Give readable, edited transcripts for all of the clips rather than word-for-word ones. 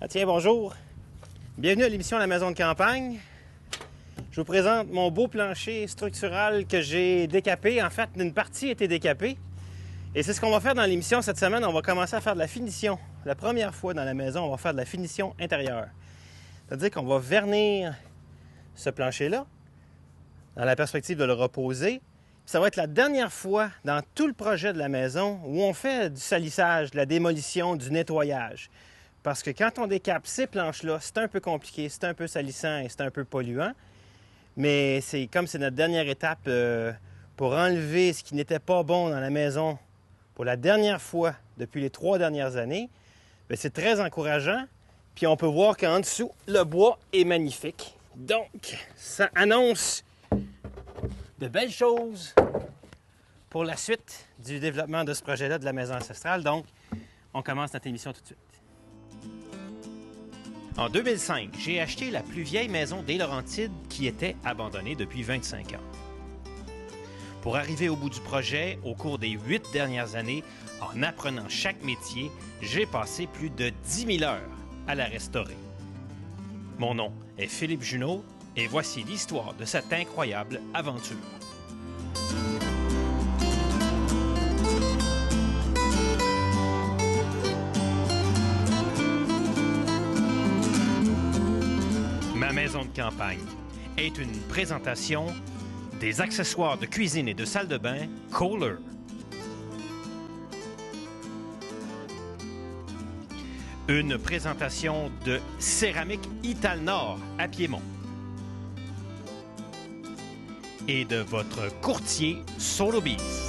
Ah tiens, bonjour. Bienvenue à l'émission La Maison de campagne. Je vous présente mon beau plancher structural que j'ai décapé. En fait, une partie a été décapée. Et c'est ce qu'on va faire dans l'émission cette semaine. On va commencer à faire de la finition. La première fois dans la maison, on va faire de la finition intérieure. C'est-à-dire qu'on va vernir ce plancher-là dans la perspective de le reposer. Ça va être la dernière fois dans tout le projet de la maison où on fait du salissage, de la démolition, du nettoyage. Parce que quand on décape ces planches-là, c'est un peu compliqué, c'est un peu salissant et c'est un peu polluant. Mais comme c'est notre dernière étape pour enlever ce qui n'était pas bon dans la maison pour la dernière fois depuis les 3 dernières années, c'est très encourageant. Puis on peut voir qu'en dessous, le bois est magnifique. Donc, ça annonce de belles choses pour la suite du développement de ce projet-là de la maison ancestrale. Donc, on commence notre émission tout de suite. En 2005, j'ai acheté la plus vieille maison des Laurentides qui était abandonnée depuis 25 ans. Pour arriver au bout du projet, au cours des 8 dernières années, en apprenant chaque métier, j'ai passé plus de 10 000 heures à la restaurer. Mon nom est Philippe Junot et voici l'histoire de cette incroyable aventure. Ma maison de campagne est une présentation des accessoires de cuisine et de salle de bain Kohler. Une présentation de Céramique Italnor à Piémont. Et de votre courtier Sotheby's.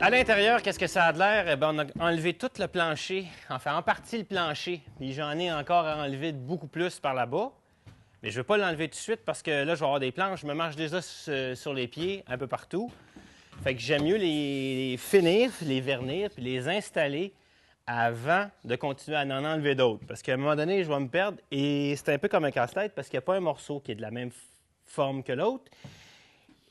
À l'intérieur, qu'est-ce que ça a de l'air? On a enlevé tout le plancher, enfin en partie le plancher, puis j'en ai encore à enlever beaucoup plus par là-bas. Mais je ne veux pas l'enlever tout de suite parce que là, je vais avoir des planches, je me marche déjà sur les pieds un peu partout. Fait que j'aime mieux les finir, les vernir, puis les installer avant de continuer à en enlever d'autres. Parce qu'à un moment donné, je vais me perdre et c'est un peu comme un casse-tête parce qu'il n'y a pas un morceau qui est de la même forme que l'autre.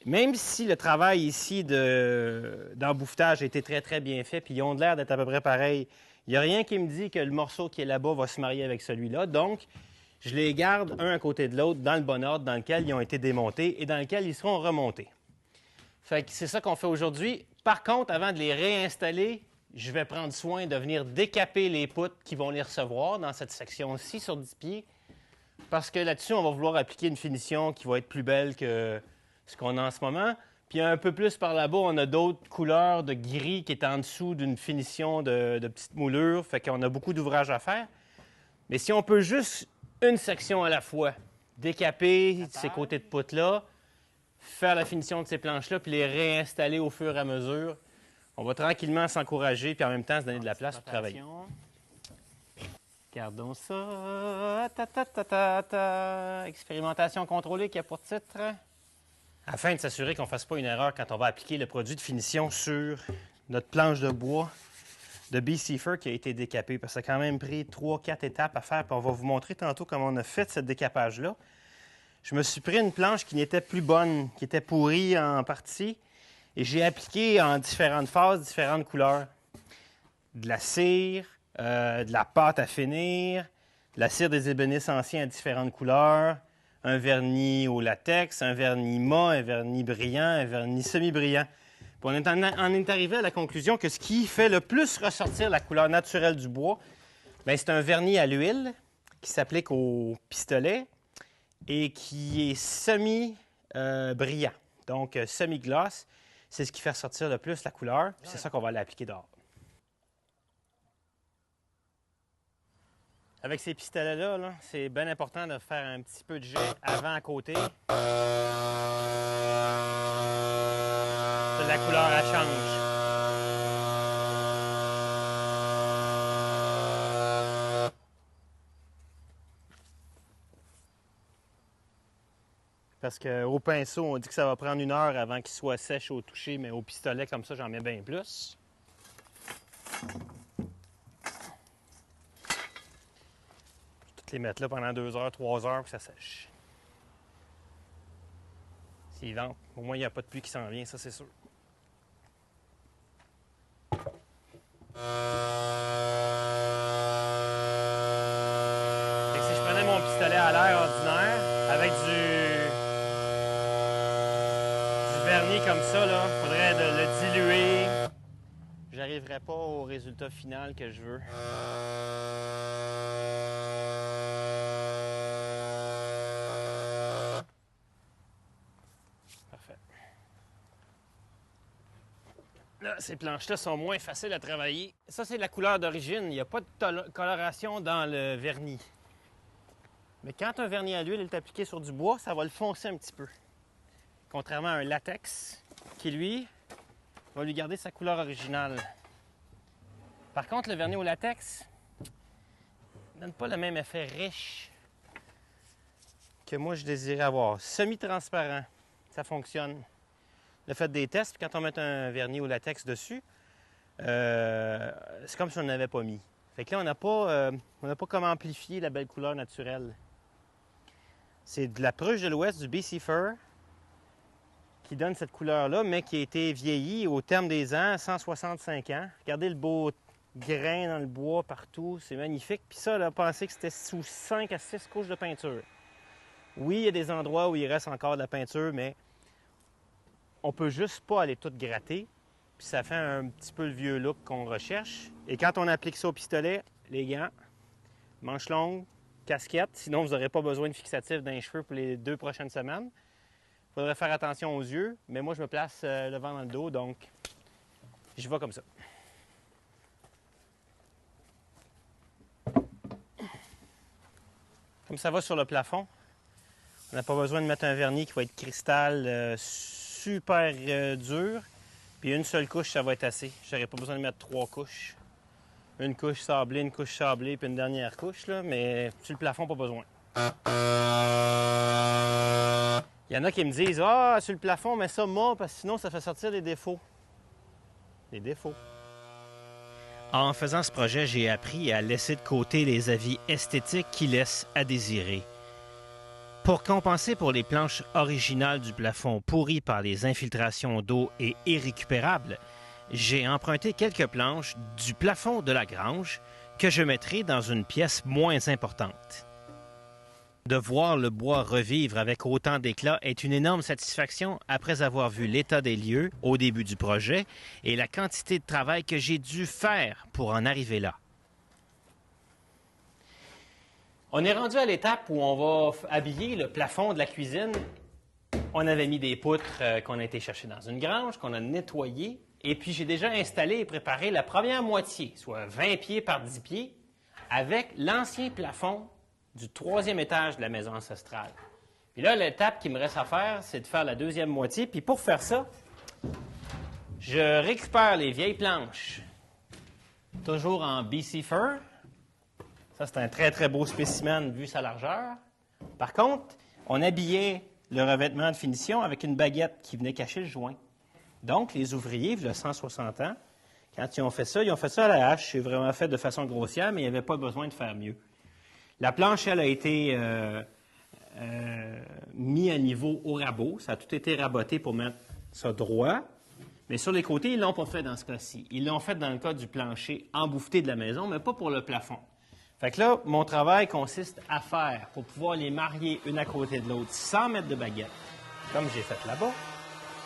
Même si le travail ici d'embouffetage a été très, très bien fait, puis ils ont l'air d'être à peu près pareils, il n'y a rien qui me dit que le morceau qui est là-bas va se marier avec celui-là. Donc, je les garde un à côté de l'autre dans le bon ordre dans lequel ils ont été démontés et dans lequel ils seront remontés. Fait que c'est ça qu'on fait aujourd'hui. Par contre, avant de les réinstaller, je vais prendre soin de venir décaper les poutres qui vont les recevoir dans cette section-ci sur 10 pieds. Parce que là-dessus, on va vouloir appliquer une finition qui va être plus belle que ce qu'on a en ce moment. Puis un peu plus par là-bas, on a d'autres couleurs de gris qui est en dessous d'une finition de petites moulures. Fait qu'on a beaucoup d'ouvrages à faire. Mais si on peut juste une section à la fois, décaper ces côtés de poutres-là, faire la finition de ces planches-là, puis les réinstaller au fur et à mesure, on va tranquillement s'encourager, puis en même temps se donner de la place pour travailler. Regardons ça. Expérimentation contrôlée qui a pour titre. Afin de s'assurer qu'on ne fasse pas une erreur quand on va appliquer le produit de finition sur notre planche de bois de BC Fir qui a été décapée. Parce que ça a quand même pris 3-4 étapes à faire. Puis on va vous montrer tantôt comment on a fait ce décapage-là. Je me suis pris une planche qui n'était plus bonne, qui était pourrie en partie. Et j'ai appliqué en différentes phases, différentes couleurs. De la cire, de la pâte à finir, de la cire des ébénistes anciens à différentes couleurs, un vernis au latex, un vernis mat, un vernis brillant, un vernis semi-brillant. Puis on est arrivé à la conclusion que ce qui fait le plus ressortir la couleur naturelle du bois, c'est un vernis à l'huile qui s'applique au pistolet et qui est semi-brillant, donc semi-gloss. C'est ce qui fait ressortir le plus la couleur, puis c'est ça qu'on va aller appliquer dehors. Avec ces pistolets-là, c'est bien important de faire un petit peu de jet avant à côté. La couleur, elle change. Parce qu'au pinceau, on dit que ça va prendre 1 heure avant qu'il soit sèche au toucher, mais au pistolet, comme ça, j'en mets bien plus. Les mettre là pendant 2 heures, 3 heures, puis ça sèche. S'il vente, au moins il n'y a pas de pluie qui s'en vient, ça c'est sûr. Fait que si je prenais mon pistolet à l'air ordinaire avec du vernis comme ça, il faudrait le diluer. J'arriverai pas au résultat final que je veux. Parfait. Là, ces planches-là sont moins faciles à travailler. Ça, c'est la couleur d'origine. Il n'y a pas de coloration dans le vernis. Mais quand un vernis à l'huile est appliqué sur du bois, ça va le foncer un petit peu. Contrairement à un latex qui, lui, va lui garder sa couleur originale. Par contre, le vernis au latex ne donne pas le même effet riche que moi je désirais avoir. Semi-transparent, ça fonctionne. Le fait des tests, quand on met un vernis au latex dessus, c'est comme si on n'avait pas mis. Fait que là, on n'a pas comment amplifier la belle couleur naturelle. C'est de la pruche de l'Ouest, du BC Fir, qui donne cette couleur-là, mais qui a été vieillie au terme des ans, 165 ans. Regardez le beau grain dans le bois partout, c'est magnifique. Puis ça, là, pensez que c'était sous 5 à 6 couches de peinture. Oui, il y a des endroits où il reste encore de la peinture, mais on peut juste pas aller tout gratter. Puis ça fait un petit peu le vieux look qu'on recherche. Et quand on applique ça au pistolet, les gants, manches longues, casquette, sinon vous n'aurez pas besoin de fixatif dans les cheveux pour les 2 prochaines semaines. Il faudrait faire attention aux yeux, mais moi je me place le vent dans le dos, donc je vais comme ça. Comme ça va sur le plafond, on n'a pas besoin de mettre un vernis qui va être cristal super dur. Puis une seule couche, ça va être assez. Je n'aurais pas besoin de mettre 3 couches. Une couche sablée, puis une dernière couche, là, mais sur le plafond, pas besoin. Il y en a qui me disent « Ah, sur le plafond, mets ça mât, parce que sinon, ça fait sortir des défauts. » Des défauts. En faisant ce projet, j'ai appris à laisser de côté les avis esthétiques qui laissent à désirer. Pour compenser pour les planches originales du plafond pourries par les infiltrations d'eau et irrécupérables, j'ai emprunté quelques planches du plafond de la grange que je mettrai dans une pièce moins importante. De voir le bois revivre avec autant d'éclat est une énorme satisfaction après avoir vu l'état des lieux au début du projet et la quantité de travail que j'ai dû faire pour en arriver là. On est rendu à l'étape où on va habiller le plafond de la cuisine. On avait mis des poutres qu'on a été chercher dans une grange, qu'on a nettoyées. Et puis, j'ai déjà installé et préparé la première moitié, soit 20 pieds par 10 pieds, avec l'ancien plafond du 3e étage de la maison ancestrale. Puis là, l'étape qui me reste à faire, c'est de faire la deuxième moitié. Puis pour faire ça, je récupère les vieilles planches, toujours en BC Fir. Ça, c'est un très, très beau spécimen vu sa largeur. Par contre, on habillait le revêtement de finition avec une baguette qui venait cacher le joint. Donc, les ouvriers, il y a 160 ans, quand ils ont fait ça à la hache. C'est vraiment fait de façon grossière, mais il n'y avait pas besoin de faire mieux. La planche, elle, a été mise à niveau au rabot. Ça a tout été raboté pour mettre ça droit. Mais sur les côtés, ils ne l'ont pas fait dans ce cas-ci. Ils l'ont fait dans le cas du plancher embouffeté de la maison, mais pas pour le plafond. Fait que là, mon travail consiste à faire, pour pouvoir les marier une à côté de l'autre, sans mettre de baguette, comme j'ai fait là-bas,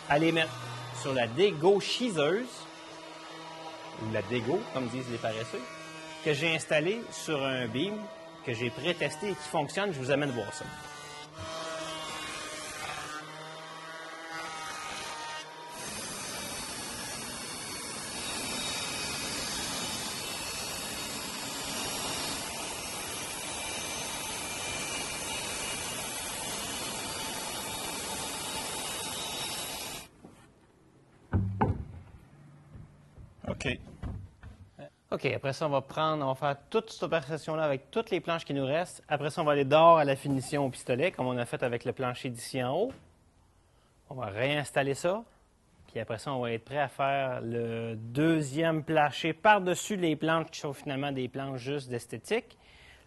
à les mettre sur la dégauchiseuse, ou la dégo, comme disent les paresseux, que j'ai installée sur un beam que j'ai pré-testé et qui fonctionne. Je vous amène voir ça. OK, après ça, on va faire toute cette opération-là avec toutes les planches qui nous restent. Après ça, on va aller dehors à la finition au pistolet, comme on a fait avec le plancher d'ici en haut. On va réinstaller ça. Puis après ça, on va être prêt à faire le deuxième plancher par-dessus les planches qui sont finalement des planches juste d'esthétique.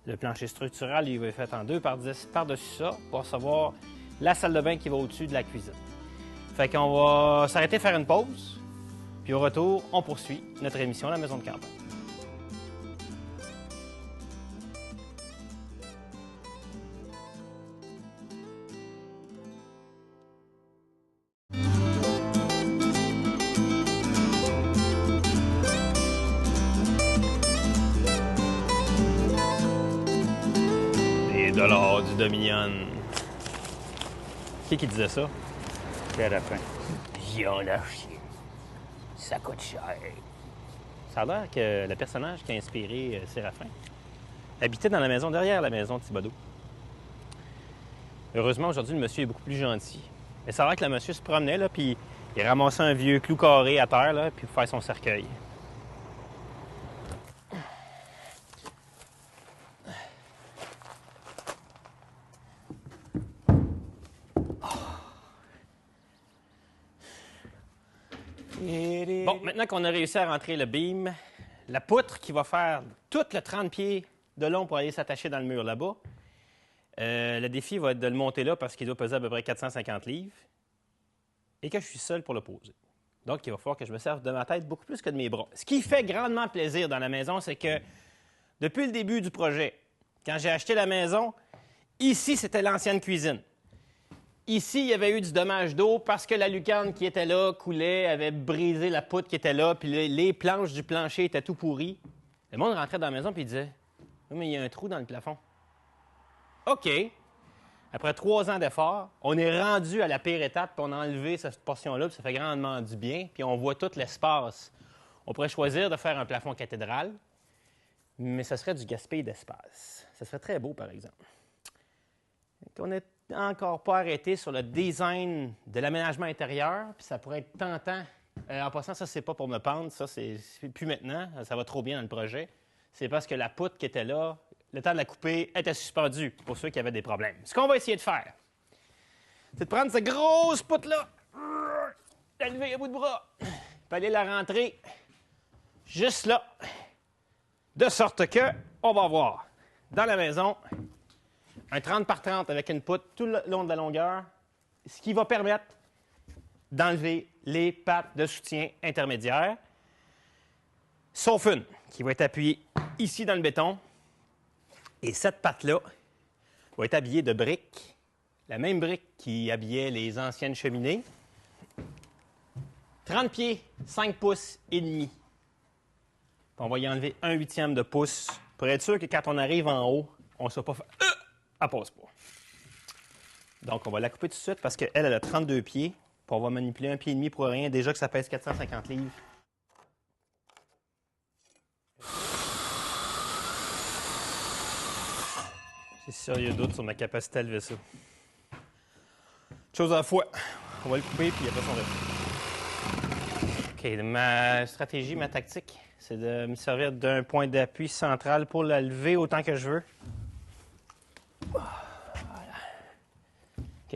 Le plancher structural, il va être fait en 2 par 10 par-dessus ça pour recevoir la salle de bain qui va au-dessus de la cuisine. Fait qu'on va s'arrêter faire une pause. Puis Puis au retour, on poursuit notre émission à la maison de campagne. Les dollars du Dominion. Qui disait ça? Séraphin. Violachine. Ça coûte cher. Ça a l'air que le personnage qui a inspiré Séraphin habitait dans la maison derrière la maison de Thibodeau. Heureusement, aujourd'hui, le monsieur est beaucoup plus gentil. Mais ça a l'air que le monsieur se promenait, là, puis il ramassait un vieux clou carré à terre, là, puis pour faire son cercueil. Bon, maintenant qu'on a réussi à rentrer le beam, la poutre qui va faire tout le 30 pieds de long pour aller s'attacher dans le mur là-bas, le défi va être de le monter là parce qu'il doit peser à peu près 450 livres et que je suis seul pour le poser. Donc, il va falloir que je me serve de ma tête beaucoup plus que de mes bras. Ce qui fait grandement plaisir dans la maison, c'est que depuis le début du projet, quand j'ai acheté la maison, ici, c'était l'ancienne cuisine. Ici, il y avait eu du dommage d'eau parce que la lucarne qui était là coulait, avait brisé la poutre qui était là, puis les planches du plancher étaient tout pourries. Le monde rentrait dans la maison et disait « Oui, mais il y a un trou dans le plafond. » OK. Après 3 ans d'efforts, on est rendu à la pire étape, puis on a enlevé cette portion-là, puis ça fait grandement du bien, puis on voit tout l'espace. On pourrait choisir de faire un plafond cathédrale, mais ce serait du gaspillage d'espace. Ce serait très beau, par exemple. On n'est encore pas arrêté sur le design de l'aménagement intérieur, puis ça pourrait être tentant. En passant, ça, c'est pas pour me pendre, ça, c'est plus maintenant, ça va trop bien dans le projet. C'est parce que la poutre qui était là, le temps de la couper, était suspendue pour ceux qui avaient des problèmes. Ce qu'on va essayer de faire, c'est de prendre cette grosse poutre-là, la lever à bout de bras, puis aller la rentrer juste là, de sorte que on va avoir dans la maison un 30 par 30 avec une poutre tout le long de la longueur, ce qui va permettre d'enlever les pattes de soutien intermédiaires, sauf une qui va être appuyée ici dans le béton. Et cette patte-là va être habillée de briques, la même brique qui habillait les anciennes cheminées. 30 pieds, 5 pouces et demi. Puis on va y enlever 1/8 de pouce pour être sûr que quand on arrive en haut, on ne soit pas fait « elle passe pas ». Donc, on va la couper tout de suite parce qu'elle, elle a 32 pieds. Puis on va manipuler 1,5 pied pour rien. Déjà que ça pèse 450 livres. J'ai sérieux doute sur ma capacité à lever ça. Chose à la fois. On va le couper, puis après, on reste. OK, ma stratégie, ma tactique, c'est de me servir d'un point d'appui central pour la lever autant que je veux. Voilà. OK.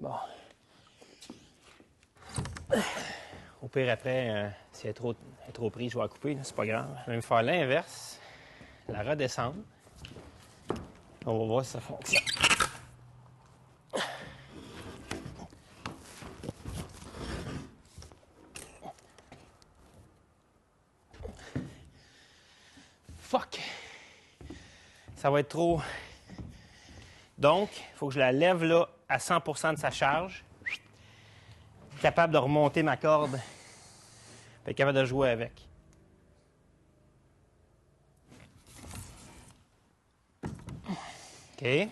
Bon. Au pire, après, si elle est trop prise, je vais la couper. C'est pas grave. Je vais me faire l'inverse. La redescendre. On va voir si ça fonctionne. Fuck! Ça va être trop. Donc, il faut que je la lève là à 100% de sa charge. Capable de remonter ma corde. Puis capable de jouer avec. OK.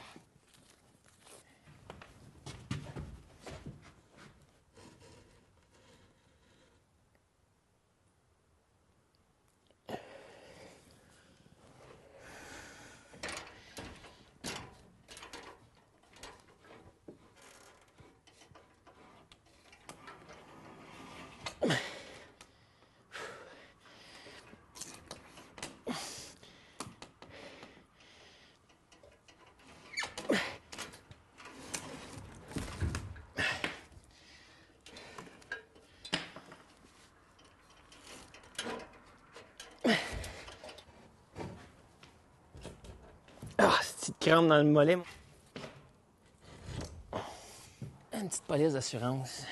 crampe dans le mollet. Une petite police d'assurance.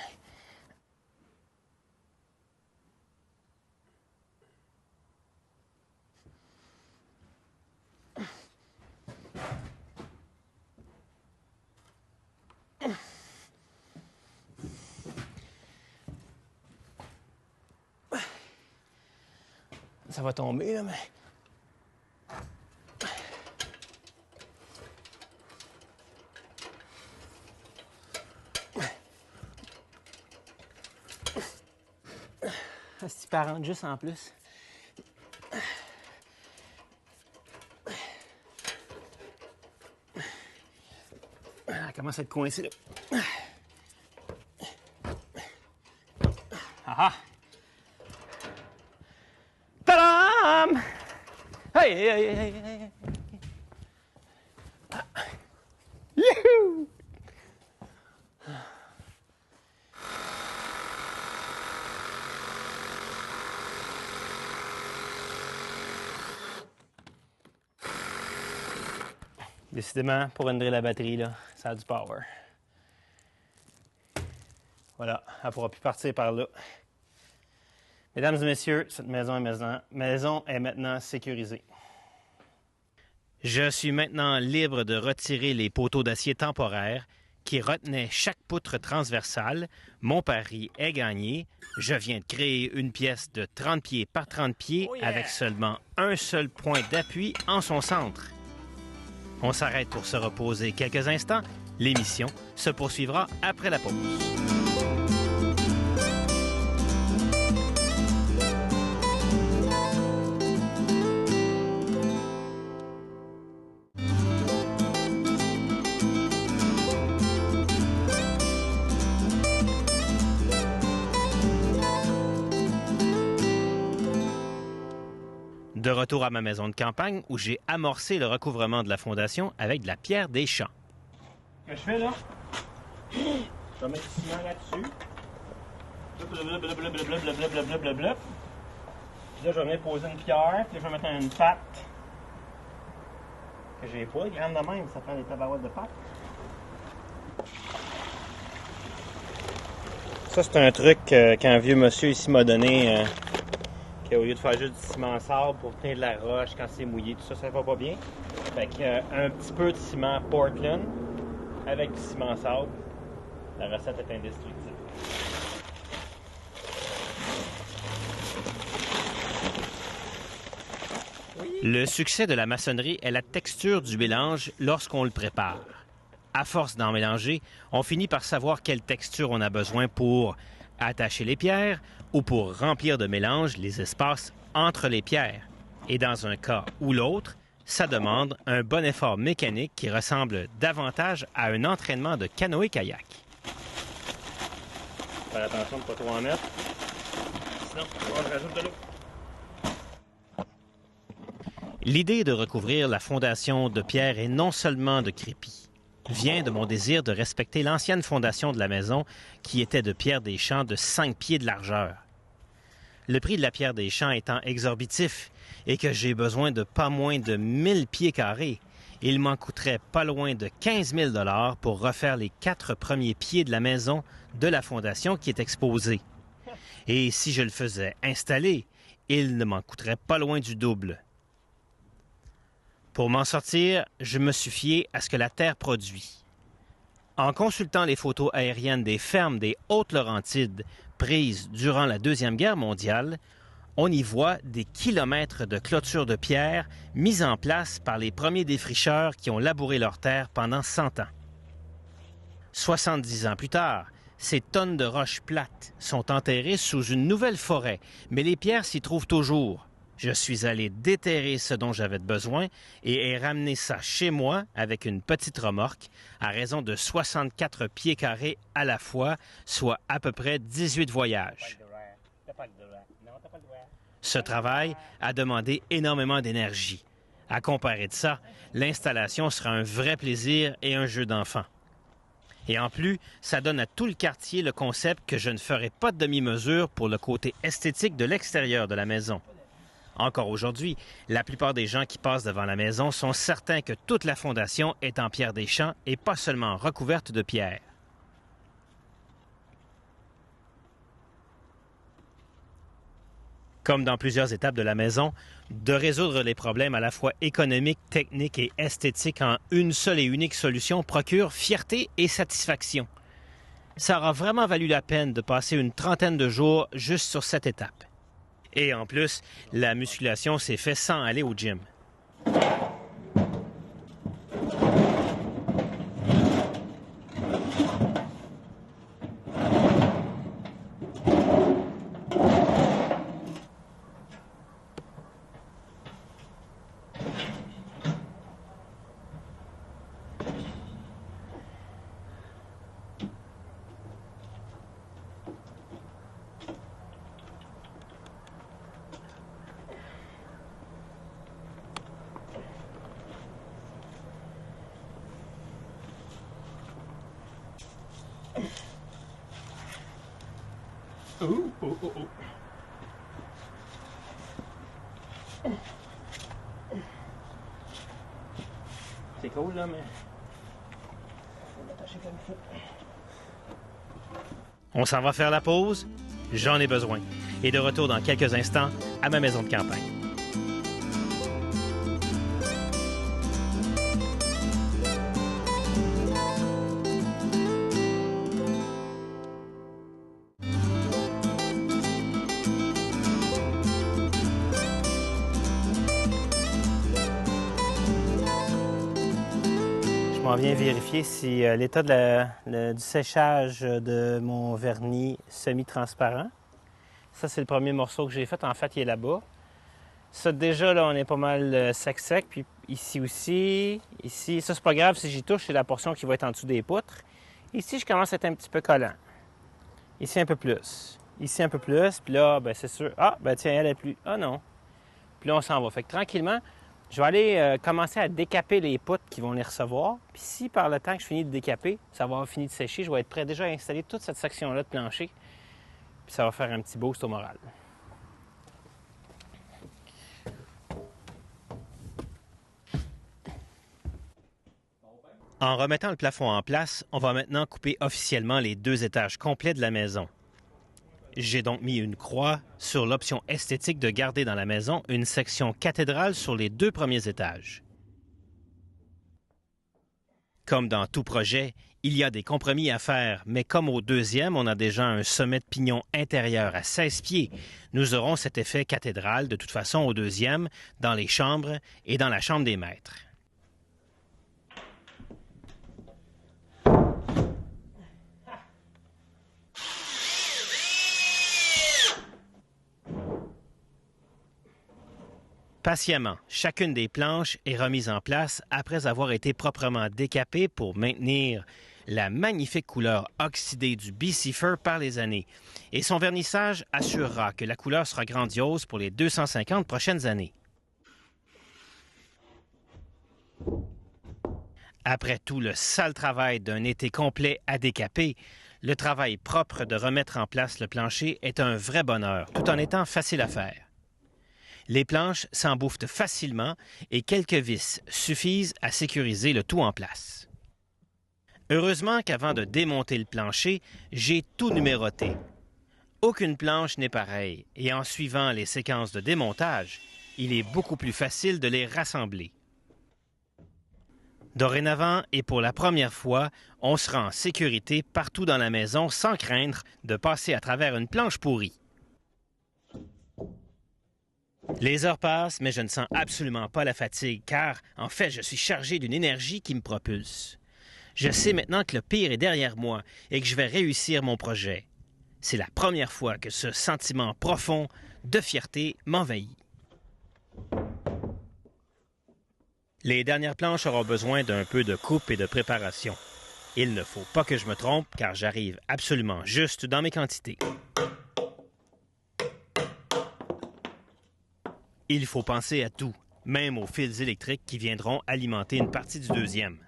Ça va tomber, là, mais... C'est parent juste en plus. Elle commence à être coincée, là. Ah ah! Tadam! Hey, hey, hey, hey, hey! Youhou! Décidément, pour rendre la batterie, là, ça a du power. Voilà, elle ne pourra plus partir par là. Mesdames et messieurs, cette maison est maintenant sécurisée. Je suis maintenant libre de retirer les poteaux d'acier temporaires qui retenaient chaque poutre transversale. Mon pari est gagné. Je viens de créer une pièce de 30 pieds par 30 pieds avec seulement un seul point d'appui en son centre. On s'arrête pour se reposer quelques instants. L'émission se poursuivra après la pause. De retour à ma maison de campagne où j'ai amorcé le recouvrement de la fondation avec de la pierre des champs. Ce que je fais là, je vais mettre du ciment là-dessus. Blablabla. Puis là, je vais venir poser une pierre, puis là, je vais mettre une patte que j'ai pas. Grande de même, ça prend des tabarouettes de patte. Ça, c'est un truc qu'un vieux monsieur ici m'a donné. Au lieu de faire juste du ciment sable pour tenir de la roche quand c'est mouillé, tout ça, ça va pas bien. Fait que un petit peu de ciment Portland avec du ciment sable, la recette est indestructible. Le succès de la maçonnerie est la texture du mélange lorsqu'on le prépare. À force d'en mélanger, on finit par savoir quelle texture on a besoin pour attacher les pierres ou pour remplir de mélange les espaces entre les pierres. Et dans un cas ou l'autre, ça demande un bon effort mécanique qui ressemble davantage à un entraînement de canoë-kayak. Faire attention de ne pas trop en mettre, sinon on rajoute de l'eau. L'idée de recouvrir la fondation de pierre et non seulement de crépi vient de mon désir de respecter l'ancienne fondation de la maison qui était de pierre des champs de 5 pieds de largeur. Le prix de la pierre des champs étant exorbitif et que j'ai besoin de pas moins de 1000 pieds carrés, il m'en coûterait pas loin de 15 000 $ pour refaire les 4 premiers pieds de la maison de la fondation qui est exposée. Et si je le faisais installer, il ne m'en coûterait pas loin du double. Pour m'en sortir, je me suis fié à ce que la Terre produit. En consultant les photos aériennes des fermes des Hautes-Laurentides prises durant la Deuxième Guerre mondiale, on y voit des kilomètres de clôtures de pierre mises en place par les premiers défricheurs qui ont labouré leurs terres pendant 100 ans. 70 ans plus tard, ces tonnes de roches plates sont enterrées sous une nouvelle forêt, mais les pierres s'y trouvent toujours. Je suis allé déterrer ce dont j'avais besoin et ai ramené ça chez moi avec une petite remorque à raison de 64 pieds carrés à la fois, soit à peu près 18 voyages. Ce travail a demandé énormément d'énergie. À comparer de ça, l'installation sera un vrai plaisir et un jeu d'enfant. Et en plus, ça donne à tout le quartier le concept que je ne ferai pas de demi-mesure pour le côté esthétique de l'extérieur de la maison. Encore aujourd'hui, la plupart des gens qui passent devant la maison sont certains que toute la fondation est en pierre des champs et pas seulement recouverte de pierre. Comme dans plusieurs étapes de la maison, de résoudre les problèmes à la fois économiques, techniques et esthétiques en une seule et unique solution procure fierté et satisfaction. Ça aura vraiment valu la peine de passer une trentaine de jours juste sur cette étape. Et en plus, la musculation s'est faite sans aller au gym. C'est cool, là, mais... On s'en va faire la pause? J'en ai besoin. Et de retour dans quelques instants à ma maison de campagne. On vient vérifier si l'état du séchage de mon vernis semi-transparent. Ça, c'est le premier morceau que j'ai fait. En fait, il est là-bas. Ça, déjà, là, on est pas mal sec-sec. Puis ici aussi, ici, ça, c'est pas grave si j'y touche. C'est la portion qui va être en dessous des poutres. Ici, je commence à être un petit peu collant. Ici, un peu plus. Ici, un peu plus. Puis là, ben c'est sûr. Ah, ben tiens, elle est plus. Ah non. Puis là, on s'en va. Fait que tranquillement, je vais aller commencer à décaper les poutres qui vont les recevoir. Puis si par le temps que je finis de décaper, ça va avoir fini de sécher, je vais être prêt déjà à installer toute cette section-là de plancher. Puis ça va faire un petit boost au moral. En remettant le plafond en place, on va maintenant couper officiellement les 2 étages complets de la maison. J'ai donc mis une croix sur l'option esthétique de garder dans la maison une section cathédrale sur les 2 premiers étages. Comme dans tout projet, il y a des compromis à faire, mais comme au 2e, on a déjà un sommet de pignon intérieur à 16 pieds, nous aurons cet effet cathédrale de toute façon au 2e, dans les chambres et dans la chambre des maîtres. Patiemment, chacune des planches est remise en place après avoir été proprement décapée pour maintenir la magnifique couleur oxydée du BC Fir par les années. Et son vernissage assurera que la couleur sera grandiose pour les 250 prochaines années. Après tout le sale travail d'un été complet à décaper, le travail propre de remettre en place le plancher est un vrai bonheur, tout en étant facile à faire. Les planches s'embouffent facilement et quelques vis suffisent à sécuriser le tout en place. Heureusement qu'avant de démonter le plancher, j'ai tout numéroté. Aucune planche n'est pareille et en suivant les séquences de démontage, il est beaucoup plus facile de les rassembler. Dorénavant et pour la première fois, on sera en sécurité partout dans la maison sans craindre de passer à travers une planche pourrie. Les heures passent, mais je ne sens absolument pas la fatigue, car, en fait, je suis chargé d'une énergie qui me propulse. Je sais maintenant que le pire est derrière moi et que je vais réussir mon projet. C'est la première fois que ce sentiment profond de fierté m'envahit. Les dernières planches auront besoin d'un peu de coupe et de préparation. Il ne faut pas que je me trompe, car j'arrive absolument juste dans mes quantités. Il faut penser à tout, même aux fils électriques qui viendront alimenter une partie du 2e.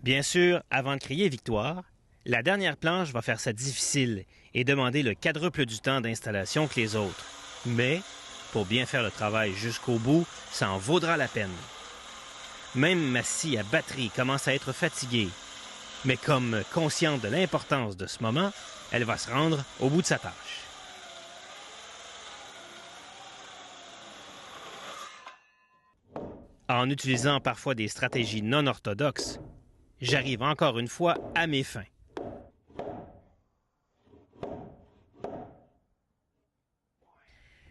Bien sûr, avant de crier victoire, la dernière planche va faire ça difficile et demander le quadruple du temps d'installation que les autres. Mais, pour bien faire le travail jusqu'au bout, ça en vaudra la peine. Même ma scie à batterie commence à être fatiguée. Mais comme consciente de l'importance de ce moment, elle va se rendre au bout de sa tâche. En utilisant parfois des stratégies non orthodoxes, j'arrive encore une fois à mes fins.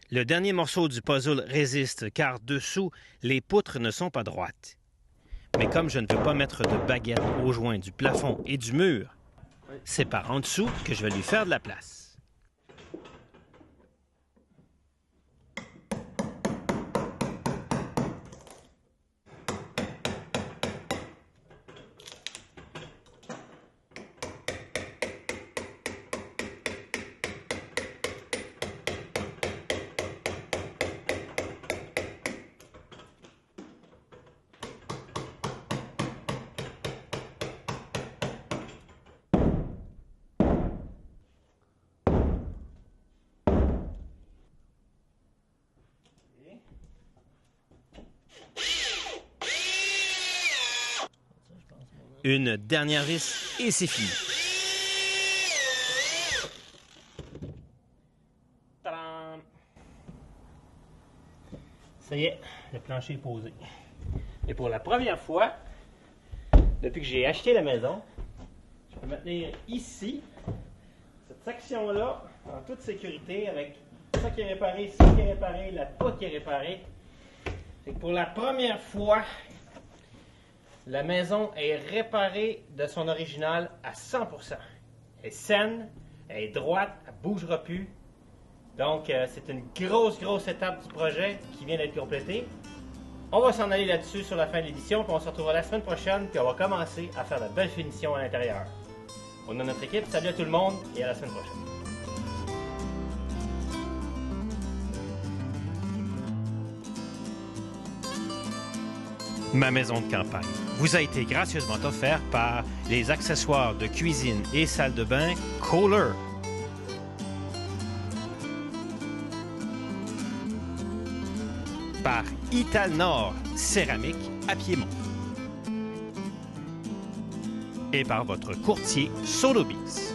Le dernier morceau du puzzle résiste car dessous, les poutres ne sont pas droites. Mais comme je ne veux pas mettre de baguette aux joints du plafond et du mur, c'est par en dessous que je vais lui faire de la place. Une dernière vis et c'est fini. Tadam! Ça y est, le plancher est posé. Et pour la première fois, depuis que j'ai acheté la maison, je peux me tenir ici, cette section-là, en toute sécurité, avec ça qui est réparé, ça qui est réparé, la poutre qui est réparée. Et pour la première fois, la maison est réparée de son original à 100%. Elle est saine, elle est droite, elle ne bougera plus. Donc, c'est une grosse étape du projet qui vient d'être complétée. On va s'en aller là-dessus sur la fin de l'édition, puis on se retrouvera la semaine prochaine, puis on va commencer à faire de belles finitions à l'intérieur. On a notre équipe, salut à tout le monde, et à la semaine prochaine. Ma maison de campagne vous a été gracieusement offerte par les accessoires de cuisine et salle de bain Kohler. Par Italnor Céramique à Piémont. Et par votre courtier Sotheby's.